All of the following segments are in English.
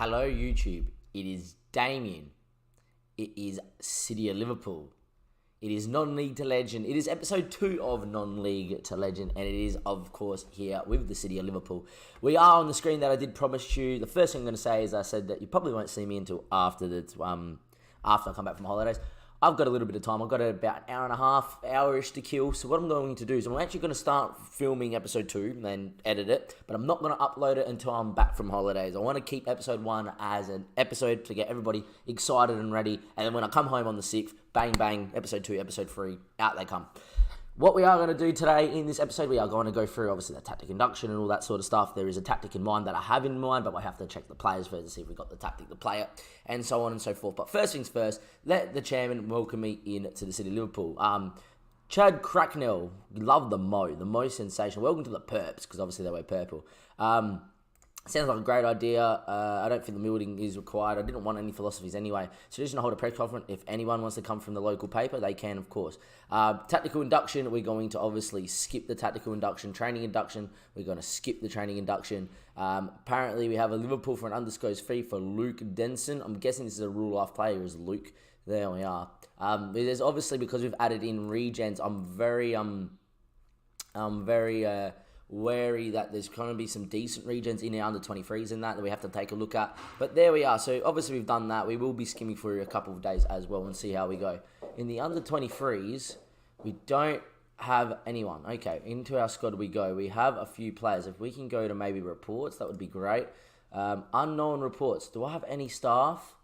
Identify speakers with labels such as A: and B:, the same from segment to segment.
A: Hello YouTube, it is Damien. It is City of Liverpool. It is non-league to legend. It is episode 2 of non-league to legend, and it is, of course, here with the City of Liverpool. We are on the screen that I did promise you. The first thing I'm going to say is I said that you probably won't see me until after I come back from holidays. I've got a little bit of time. I've got about an hour and a half, hour-ish to kill. So what I'm going to do is I'm actually going to start filming episode 2 and then edit it. But I'm not going to upload it until I'm back from holidays. I want to keep episode 1 as an episode to get everybody excited and ready. And then when I come home on the 6th, bang, bang, episode 2, episode 3, out they come. What we are going to do today in this episode, we are going to go through, obviously, the tactic induction and all that sort of stuff. There is a tactic in mind that I have in mind, but I have to check the players first to see if we've got the tactic to play it, and so on and so forth. But first things first, let the chairman welcome me in to the City of Liverpool. Chad Cracknell, love the Mo sensational. Welcome to the Perps, because obviously they wear purple. Sounds like a great idea. I don't think the building is required. I didn't want any philosophies anyway. So just to hold a press conference. If anyone wants to come from the local paper, they can, of course. Tactical induction, we're going to obviously skip the tactical induction. Training induction, we're going to skip the training induction. Apparently, we have a Liverpool for an undisclosed fee for Luke Denson. I'm guessing this is a real-life player, is Luke. There we are. There's obviously, because we've added in regens, I'm very wary that there's going to be some decent regens in our under-23s and that we have to take a look at. But there we are. So obviously we've done that. We will be skimming through a couple of days as well and see how we go. In the under-23s, we don't have anyone. Okay, into our squad we go. We have a few players. If we can go to maybe reports, that would be great. Unknown reports. Do I have any staff?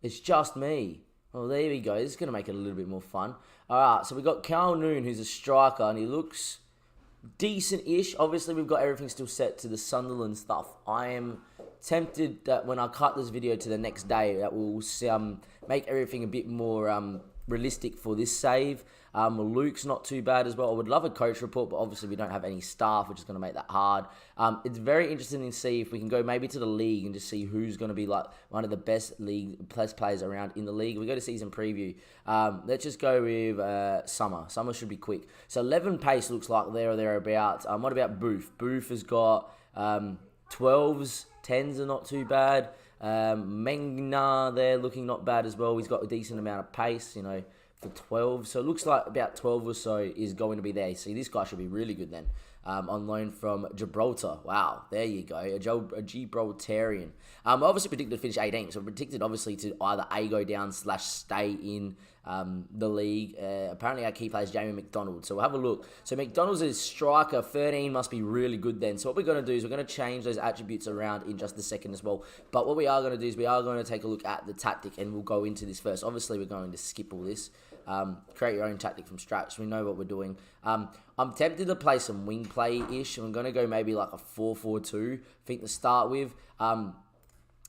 A: It's just me. Well, there we go. This is going to make it a little bit more fun. All right, so we got Carl Noon, who's a striker, and he looks decent-ish. Obviously, we've got everything still set to the Sunderland stuff. I am tempted that when I cut this video to the next day, that will make everything a bit more realistic for this save. Luke's not too bad as well. I would love a coach report, but obviously we don't have any staff, which is going to make that hard. It's very interesting to see if we can go maybe to the league and just see who's going to be like one of the best players around in the league. We go to season preview. Let's just go with Summer. Summer should be quick. So 11 pace looks like there or thereabouts. What about Booth? Booth has got 12s, 10s are not too bad. Mengna there looking not bad as well. He's got a decent amount of pace, for 12. So it looks like about 12 or so is going to be there. See, this guy should be really good then. On loan from Gibraltar. Wow, there you go. A Gibraltarian. Obviously predicted to finish 18th. So predicted obviously to either A, go down / stay in the league. Apparently our key player is Jamie McDonald. So we'll have a look. So McDonald's is striker. 13 must be really good then. So what we're going to do is we're going to change those attributes around in just a second as well. But what we are going to do is we are going to take a look at the tactic, and we'll go into this first. Obviously we're going to skip all this. Create your own tactic from scratch. We know what we're doing. I'm tempted to play some wing play-ish. I'm going to go maybe like a 4-4-2, I think, to start with. I'm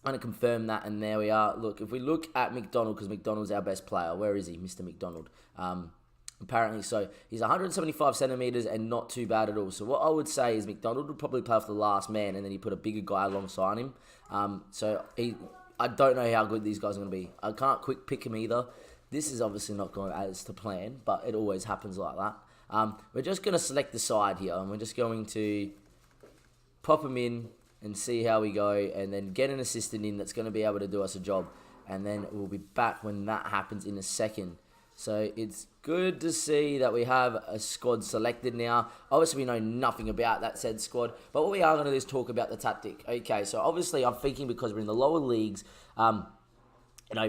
A: going to confirm that, and there we are. Look, if we look at McDonald, because McDonald's our best player. Where is he, Mr. McDonald? Apparently, so he's 175 centimetres and not too bad at all. So what I would say is McDonald would probably play for the last man, and then he put a bigger guy alongside him. I don't know how good these guys are going to be. I can't quick pick him either. This is obviously not going as to plan, but it always happens like that. We're just going to select the side here, and we're just going to pop him in and see how we go, and then get an assistant in that's going to be able to do us a job. And then we'll be back when that happens in a second. So it's good to see that we have a squad selected now. Obviously, we know nothing about that said squad, but what we are going to do is talk about the tactic. Okay, so obviously I'm thinking because we're in the lower leagues,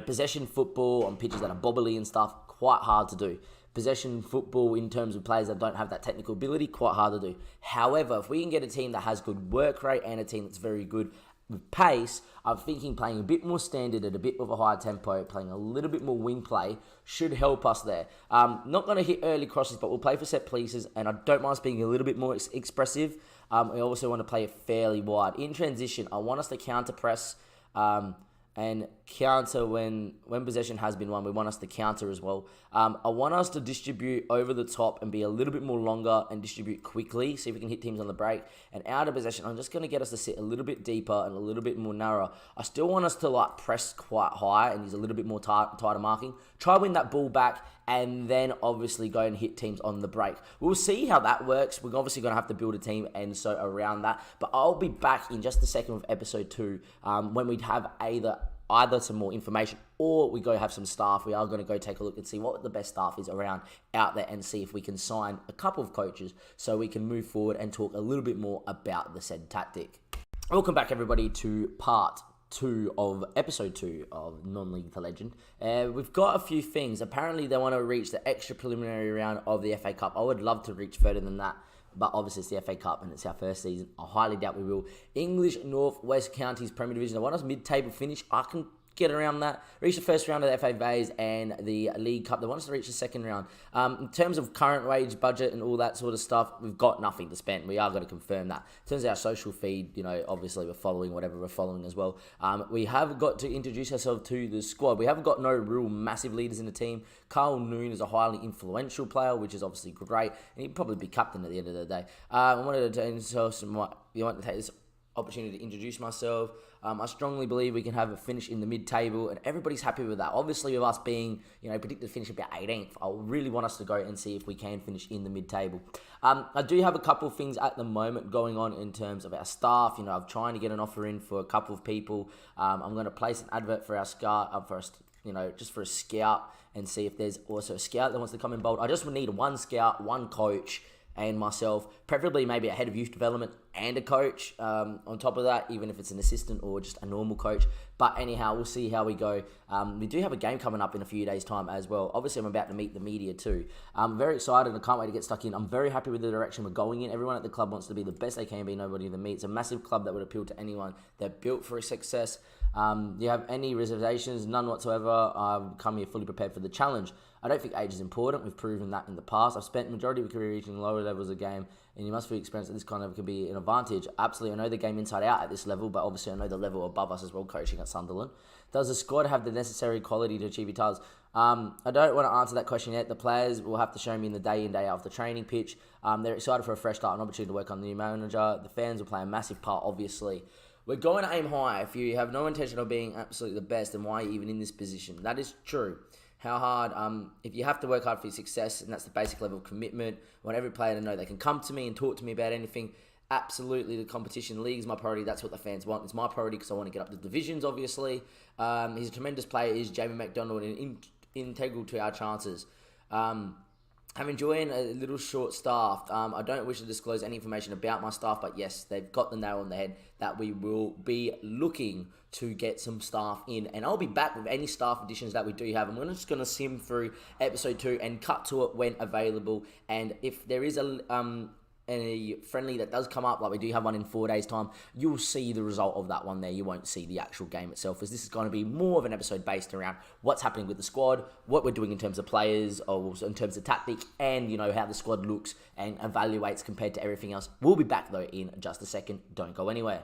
A: possession football on pitches that are bobbly and stuff, quite hard to do. Possession football in terms of players that don't have that technical ability, quite hard to do. However, if we can get a team that has good work rate and a team that's very good with pace, I'm thinking playing a bit more standard at a bit of a higher tempo, playing a little bit more wing play should help us there. Not going to hit early crosses, but we'll play for set pieces, and I don't mind us being a little bit more expressive. We also want to play it fairly wide. In transition, I want us to counter press and counter when possession has been won. We want us to counter as well. I want us to distribute over the top and be a little bit more longer and distribute quickly, see if we can hit teams on the break. And out of possession, I'm just going to get us to sit a little bit deeper and a little bit more narrow. I still want us to like press quite high and use a little bit more tighter marking. Try win that ball back, and then obviously go and hit teams on the break. We'll see how that works. We're obviously going to have to build a team and so around that. But I'll be back in just a second with episode 2 when we'd have either some more information or we go have some staff. We are going to go take a look and see what the best staff is around out there and see if we can sign a couple of coaches so we can move forward and talk a little bit more about the said tactic. Welcome back, everybody, to part 2 of episode 2 of Non-League to Legend. We've got a few things. Apparently they want to reach the extra preliminary round of the FA Cup. I would love to reach further than that, but obviously it's the FA Cup and it's our first season. I highly doubt we will. English North West Counties Premier Division. I want us mid-table finish. I can get around that, reach the first round of the FA Vase and the League Cup. They want us to reach the second round. In terms of current wage budget and all that sort of stuff, we've got nothing to spend. We are going to confirm that. In terms of our social feed, obviously we're following whatever we're following as well. We have got to introduce ourselves to the squad. We haven't got no real massive leaders in the team. Carl Noon is a highly influential player, which is obviously great, and he'd probably be captain at the end of the day. I wanted to take this opportunity to introduce myself. I strongly believe we can have a finish in the mid-table, and everybody's happy with that. Obviously, with us being, predicted to finish about 18th, I really want us to go and see if we can finish in the mid-table. I do have a couple of things at the moment going on in terms of our staff. I'm trying to get an offer in for a couple of people. I'm going to place an advert for our scout, just for a scout, and see if there's also a scout that wants to come in bold. I just would need one scout, one coach, and myself, preferably maybe a head of youth development and a coach on top of that, even if it's an assistant or just a normal coach. But anyhow, we'll see how we go. We do have a game coming up in a few days' time as well. Obviously, I'm about to meet the media too. I'm very excited. I can't wait to get stuck in. I'm very happy with the direction we're going in. Everyone at the club wants to be the best they can be. Nobody than me. It's a massive club that would appeal to anyone. They're built for success. Do you have any reservations? None whatsoever. I've come here fully prepared for the challenge. I don't think age is important. We've proven that in the past. I've spent the majority of my career reaching lower levels of game, and you must be experienced that this kind of can be an advantage. Absolutely, I know the game inside out at this level, but obviously I know the level above us as well, coaching at Sunderland. Does the squad have the necessary quality to achieve titles? I don't want to answer that question yet. The players will have to show me in the day in, day out of the training pitch. They're excited for a fresh start, an opportunity to work on the new manager. The fans will play a massive part, obviously. We're going to aim high. If you have no intention of being absolutely the best, then why are you even in this position? That is true. How hard, if you have to work hard for your success, and that's the basic level of commitment, I want every player to know they can come to me and talk to me about anything. Absolutely, the competition league is my priority. That's what the fans want. It's my priority because I want to get up the divisions, obviously. He's a tremendous player. He's Jamie McDonald and integral to our chances. I'm enjoying a little short-staffed. I don't wish to disclose any information about my staff, but yes, they've got the nail on the head that we will be looking to get some staff in. And I'll be back with any staff additions that we do have. I'm just going to sim through episode 2 and cut to it when available. And if there is a friendly that does come up, like we do have one in 4 days' time, you'll see the result of that one there. You won't see the actual game itself, as this is going to be more of an episode based around what's happening with the squad, what we're doing in terms of players, or in terms of tactic, and how the squad looks and evaluates compared to everything else. We'll be back though in just a second. Don't go anywhere.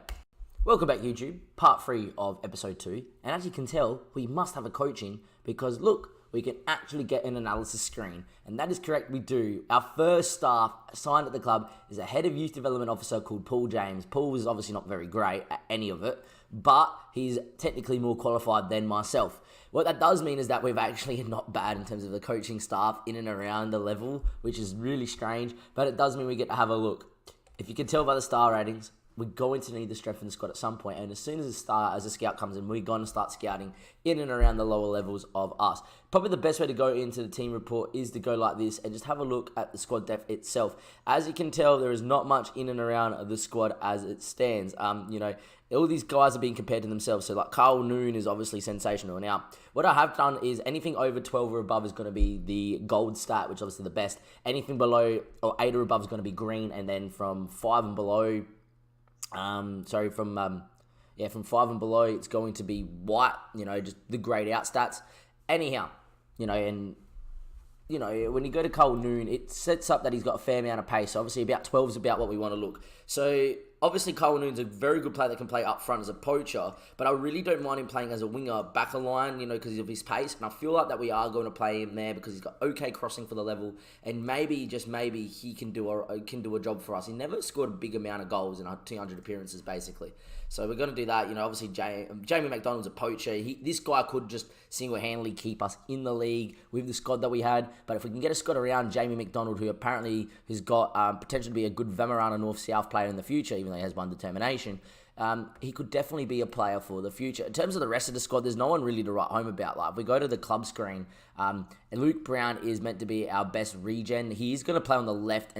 A: Welcome back, YouTube. Part 3 of episode 2. And as you can tell, we must have a coach in because look, we can actually get an analysis screen. And that is correct, we do. Our first staff signed at the club is a head of youth development officer called Paul James. Paul is obviously not very great at any of it, but he's technically more qualified than myself. What that does mean is that we've actually not bad in terms of the coaching staff in and around the level, which is really strange, but it does mean we get to have a look. If you can tell by the star ratings, we're going to need to strengthen the squad at some point, and as soon as a scout comes in, we're going to start scouting in and around the lower levels of us. Probably the best way to go into the team report is to go like this and just have a look at the squad depth itself. As you can tell, there is not much in and around the squad as it stands. All these guys are being compared to themselves. So like Carl Noon is obviously sensational. Now, what I have done is anything over 12 or above is going to be the gold stat, which is obviously the best. Anything below or 8 or above is going to be green, and then from 5 and below, from 5 and below, it's going to be white, just the grayed out stats. Anyhow, when you go to Carl Noon, it sets up that he's got a fair amount of pace. So obviously about 12 is about what we want to look. So obviously Kyle Noon's a very good player that can play up front as a poacher, but I really don't mind him playing as a winger back a line, because of his pace. And I feel like that we are going to play him there because he's got okay crossing for the level, and maybe, just maybe, he can do a job for us. He never scored a big amount of goals in 200 appearances, basically. So we're going to do that. Obviously Jamie McDonald's a poacher. This guy could just single-handedly keep us in the league with the squad that we had. But if we can get a squad around Jamie McDonald, who apparently has got potential to be a good Vemerana North-South player in the future, even though he has one determination, he could definitely be a player for the future. In terms of the rest of the squad, there's no one really to write home about. Like, if we go to the club screen, Luke Brown is meant to be our best regen. He's going to play on the left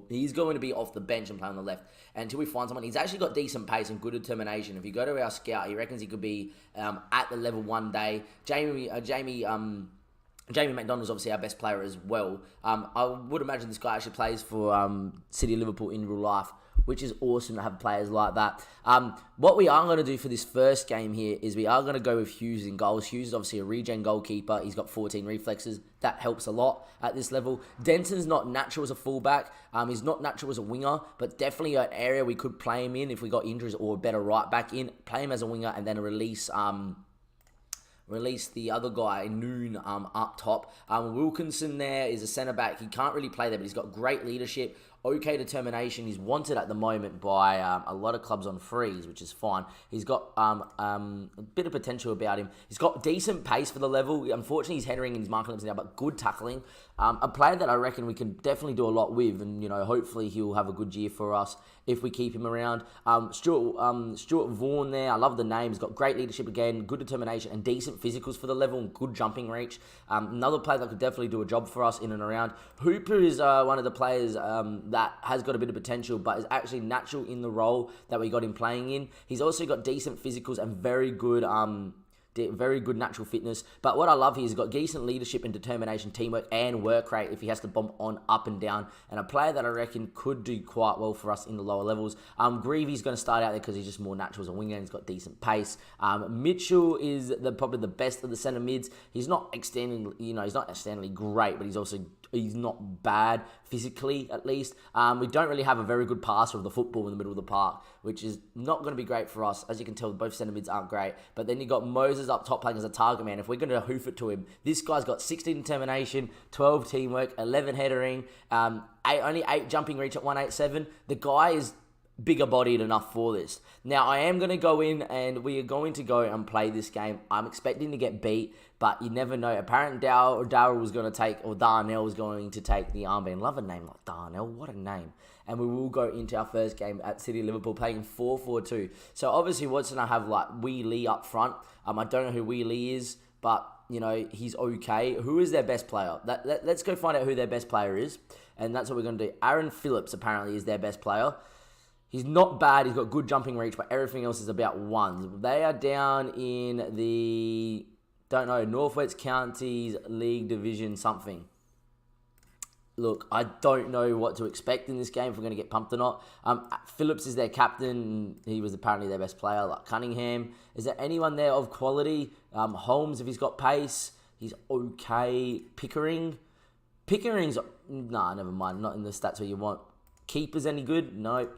A: he's going to be off the bench and play on the left until we find someone. He's actually got decent pace and good determination. If you go to our scout, he reckons he could be at the level one day. Jamie McDonald's obviously our best player as well. I would imagine this guy actually plays for City of Liverpool in real life, which is awesome to have players like that. What we are going to do for this first game here is we are going to go with Hughes in goals. Hughes is obviously a regen goalkeeper. He's got 14 reflexes. That helps a lot at this level. Denton's not natural as a fullback. He's not natural as a winger, but definitely an area we could play him in if we got injuries, or better right back in. Play him as a winger and then release the other guy, Noon, up top. Wilkinson there is a centre-back. He can't really play there, but he's got great leadership, okay determination. He's wanted at the moment by a lot of clubs on frees, which is fine. He's got a bit of potential about him. He's got decent pace for the level. Unfortunately, he's headering in his marking lips now, but good tackling. A player that I reckon we can definitely do a lot with, and hopefully he'll have a good year for us if we keep him around. Stuart Vaughan there, I love the name. He's got great leadership again, good determination, and decent physicals for the level, and good jumping reach. Another player that could definitely do a job for us in and around. Hooper is one of the players that has got a bit of potential, but is actually natural in the role that we got him playing in. He's also got decent physicals and very good natural fitness. But what I love here is he's got decent leadership and determination, teamwork, and work rate if he has to bump on up and down. And a player that I reckon could do quite well for us in the lower levels. Greavy's going to start out there because he's just more natural as a winger and he's got decent pace. Mitchell is probably the best of the centre mids. He's not externally great, but he's not bad physically, at least. We don't really have a very good passer of the football in the middle of the park, which is not going to be great for us. As you can tell, both centre mids aren't great. But then you got Moses up top playing as a target man. If we're going to hoof it to him, this guy's got 16 determination, 12 teamwork, 11 headering, only 8 jumping reach at 187. The guy is bigger bodied enough for this. Now, I am going to go in and we are going to go and play this game. I'm expecting to get beat, but you never know. Apparently, Darnell was going to take the armband. Love a name like Darnell. What a name. And we will go into our first game at City of Liverpool playing 4-4-2. So obviously, Watson, I have like Wee Lee up front. I don't know who Wee Lee is, but he's okay. Who is their best player? Let's go find out who their best player is, and that's what we're going to do. Aaron Phillips apparently is their best player. He's not bad. He's got good jumping reach, but everything else is about ones. They are down in the Northwest Counties League Division something. Look, I don't know what to expect in this game, if we're going to get pumped or not. Phillips is their captain. He was apparently their best player, like Cunningham. Is there anyone there of quality? Holmes, if he's got pace, he's okay. Pickering's... never mind. Not in the stats where you want. Keepers any good? No.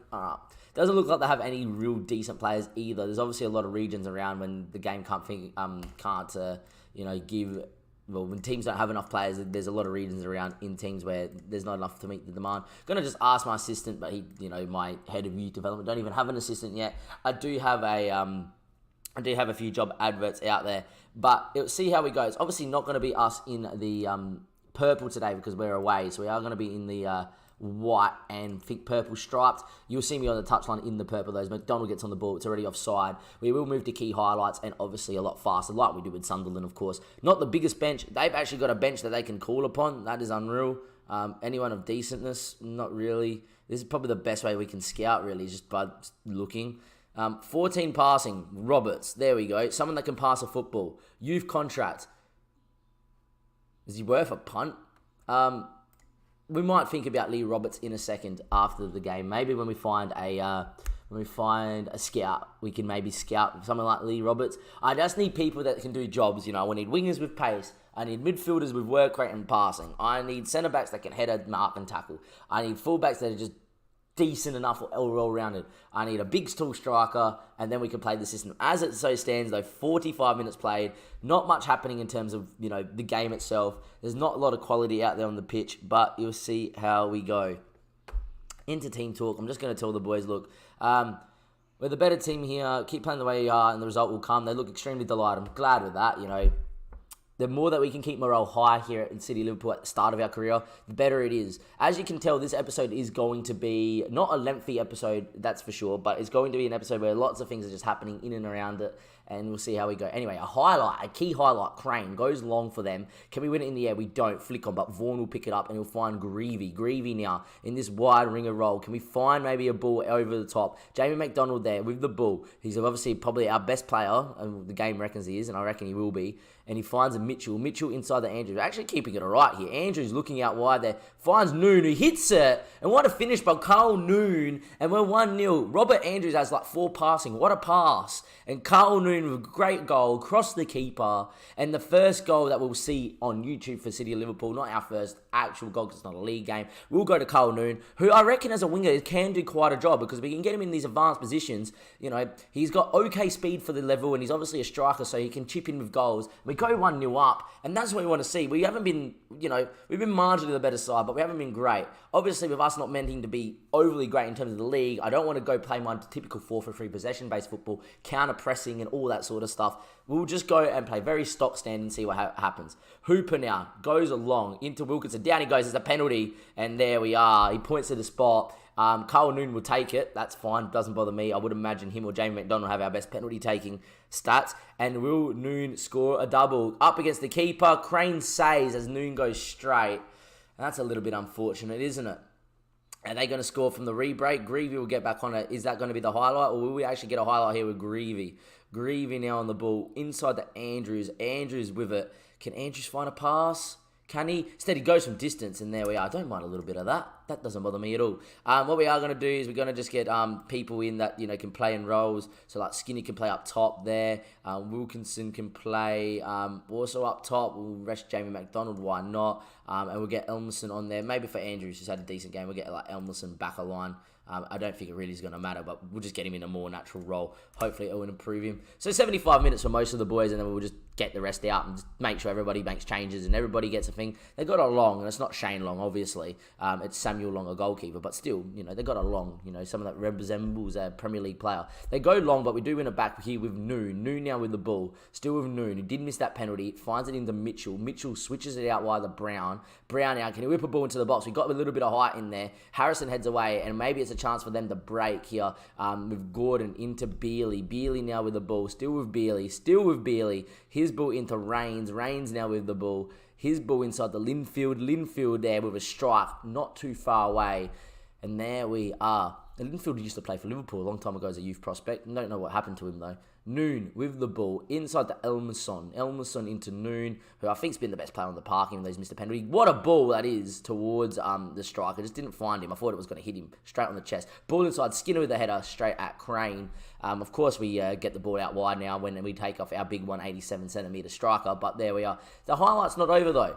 A: Doesn't look like they have any real decent players either. There's obviously a lot of regions around when the game when teams don't have enough players, there's a lot of regions around in teams where there's not enough to meet the demand. Gonna just ask my assistant, but my head of youth development don't even have an assistant yet. I do have a few job adverts out there, but see how it goes. Obviously not going to be us in the purple today because we're away, so we are going to be in the white and thick purple striped. You'll see me on the touchline in the purple. Those McDonald gets on the ball, it's already offside. We will move to key highlights and obviously a lot faster, like we did with Sunderland, of course. Not the biggest bench. They've actually got a bench that they can call upon. That is unreal. Anyone of decentness? Not really. This is probably the best way we can scout, really, just by looking. 14 passing. Roberts. There we go. Someone that can pass a football. Youth contract. Is he worth a punt? We might think about Lee Roberts in a second after the game. Maybe when we find a scout, we can maybe scout someone like Lee Roberts. I just need people that can do jobs. I need wingers with pace. I need midfielders with work rate and passing. I need centre backs that can head, mark, and tackle. I need full backs that are just decent enough or well-rounded. I need a big, tall striker, and then we can play the system. As it so stands, though, 45 minutes played, not much happening in terms of, the game itself. There's not a lot of quality out there on the pitch, but you'll see how we go. Into team talk, I'm just going to tell the boys, look, we're the better team here. Keep playing the way you are, and the result will come. They look extremely delighted. I'm glad with that, The more that we can keep morale high here in City of Liverpool at the start of our career, the better it is. As you can tell, this episode is going to be not a lengthy episode, that's for sure, but it's going to be an episode where lots of things are just happening in and around it, and we'll see how we go. Anyway, a key highlight, Crane, goes long for them. Can we win it in the air? We don't. Flick on, but Vaughan will pick it up, and he'll find Greavy. Greavy now in this wide ringer role. Can we find maybe a ball over the top? Jamie McDonald there with the ball. He's obviously probably our best player, and the game reckons he is, and I reckon he will be. And he finds a Mitchell. Mitchell inside the Andrews. Actually keeping it all right here. Andrews looking out wide there. Finds Noon, who hits it. And what a finish by Carl Noon. And we're 1-0. Robert Andrews has 4 passing. What a pass. And Carl Noon with a great goal. Crossed the keeper. And the first goal that we'll see on YouTube for City of Liverpool. Not our first actual goal because it's not a league game. We'll go to Carl Noon, who I reckon as a winger can do quite a job because we can get him in these advanced positions. He's got okay speed for the level and he's obviously a striker so he can chip in with goals. We go 1-0 up and that's what we want to see. We haven't been, we've been marginally the better side, but we haven't been great. Obviously, with us not meaning to be overly great in terms of the league, I don't want to go play my typical 4-for-3 possession-based football, counter-pressing and all that sort of stuff. We'll just go and play very stock stand and see what happens. Hooper now goes along into Wilkinson. Down he goes. It's a penalty. And there we are. He points to the spot. Carl Noon will take it. That's fine. Doesn't bother me. I would imagine him or Jamie McDonald have our best penalty-taking stats. And will Noon score a double? Up against the keeper. Crane saves as Noon goes straight. And that's a little bit unfortunate, isn't it? Are they going to score from the re-break? Greavy will get back on it. Is that going to be the highlight? Or will we actually get a highlight here with Greavy? Greavy now on the ball. Inside the Andrews. Andrews with it. Can Andrews find a pass? Can he? Instead, he goes from distance, and there we are. I don't mind a little bit of that. That doesn't bother me at all. What we are going to do is we're going to just get people in that, can play in roles. So, Skinny can play up top there. Wilkinson can play also up top. We'll rest Jamie McDonald. Why not? And we'll get Elmerson on there. Maybe for Andrews, who's had a decent game, we'll get Elmerson back a line. I don't think it really is going to matter, but we'll just get him in a more natural role. Hopefully, it will improve him. So 75 minutes for most of the boys, and then we'll just get the rest out and just make sure everybody makes changes and everybody gets a thing. They got a Long, and it's not Shane Long, obviously. It's Samuel Long, a goalkeeper, but still, they got a Long. Some of that resembles a Premier League player. They go long, but we do win it back here with Noon. Noon now with the ball. Still with Noon, who did miss that penalty. Finds it into Mitchell. Mitchell switches it out wide to Brown. Brown out. Can he whip a ball into the box? We got a little bit of height in there. Harrison heads away, and maybe it's a chance for them to break here with Gordon into Bealey. Bealey now with the ball. Still with Bealey. His ball into Rains. Rains now with the ball. His ball inside the Linfield. Linfield there with a strike not too far away. And there we are. And Linfield used to play for Liverpool a long time ago as a youth prospect. Don't know what happened to him though. Noon with the ball inside the Elmerson. Elmerson into Noon, who I think's been the best player on the park, even though he's missed a penalty. What a ball that is towards the striker. Just didn't find him. I thought it was going to hit him straight on the chest. Ball inside, Skinner with the header straight at Crane. Of course, we get the ball out wide now when we take off our big 187cm striker, but there we are. The highlight's not over though.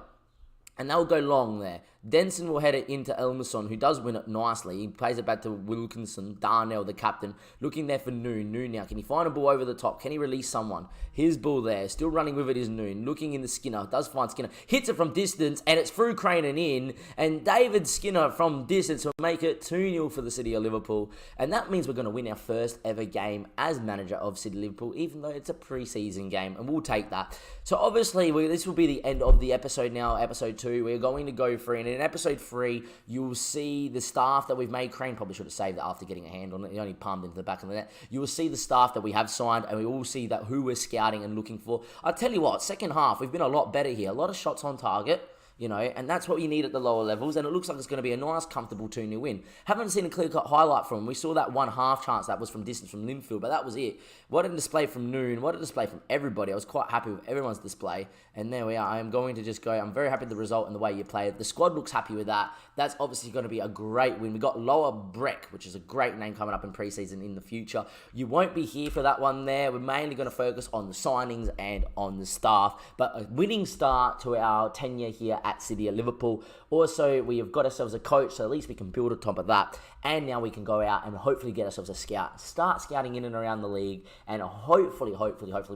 A: And they'll go long there. Denson will head it into Elmerson, who does win it nicely. He plays it back to Wilkinson. Darnell, the captain, looking there for Noon. Noon now. Can he find a ball over the top? Can he release someone? His ball there. Still running with it is Noon. Looking in the Skinner. Does find Skinner. Hits it from distance, and it's through Crane and in. And David Skinner from distance will make it 2-0 for the City of Liverpool. And that means we're going to win our first ever game as manager of City of Liverpool, even though it's a pre-season game. And we'll take that. So obviously, this will be the end of the episode now, episode 2. We're going to go for it. And in episode 3, you'll see the staff that we've made. Crane probably should have saved that after getting a hand on it. He only palmed into the back of the net. You will see the staff that we have signed, and we will see that who we're scouting and looking for. I'll tell you what, second half, we've been a lot better here. A lot of shots on target. And that's what you need at the lower levels, and it looks like it's going to be a nice, comfortable 2-0 win. Haven't seen a clear-cut highlight from him. We saw that one half chance that was from distance from Linfield, but that was it. What a display from Noon. What a display from everybody. I was quite happy with everyone's display, and there we are. I am going to just go. I'm very happy with the result and the way you played. The squad looks happy with that. That's obviously going to be a great win. We got Lower Breck, which is a great name coming up in pre-season in the future. You won't be here for that one there. We're mainly going to focus on the signings and on the staff, but a winning start to our tenure here at at City of Liverpool. Also, we have got ourselves a coach, so at least we can build on top of that. And now we can go out and hopefully get ourselves a scout, start scouting in and around the league, and hopefully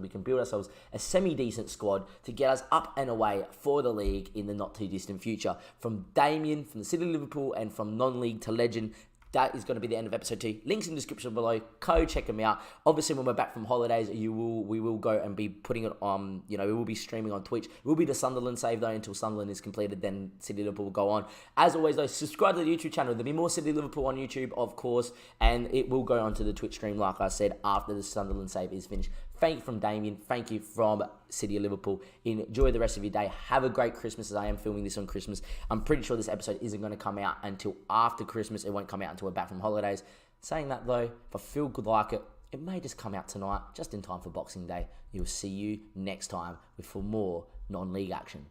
A: we can build ourselves a semi-decent squad to get us up and away for the league in the not too distant future. From Damien, from the City of Liverpool, and from non-league to legend, that is going to be the end of episode 2. Links in the description below. Go check them out. Obviously, when we're back from holidays, we will go and be putting it on, we will be streaming on Twitch. It will be the Sunderland save, though, until Sunderland is completed. Then City Liverpool will go on. As always, though, subscribe to the YouTube channel. There'll be more City Liverpool on YouTube, of course, and it will go onto the Twitch stream, like I said, after the Sunderland save is finished. Thank you from Damien. Thank you from City of Liverpool. Enjoy the rest of your day. Have a great Christmas, as I am filming this on Christmas. I'm pretty sure this episode isn't going to come out until after Christmas. It won't come out until we're back from holidays. Saying that, though, if I feel good like it, it may just come out tonight, just in time for Boxing Day. You'll see you next time for more non-league action.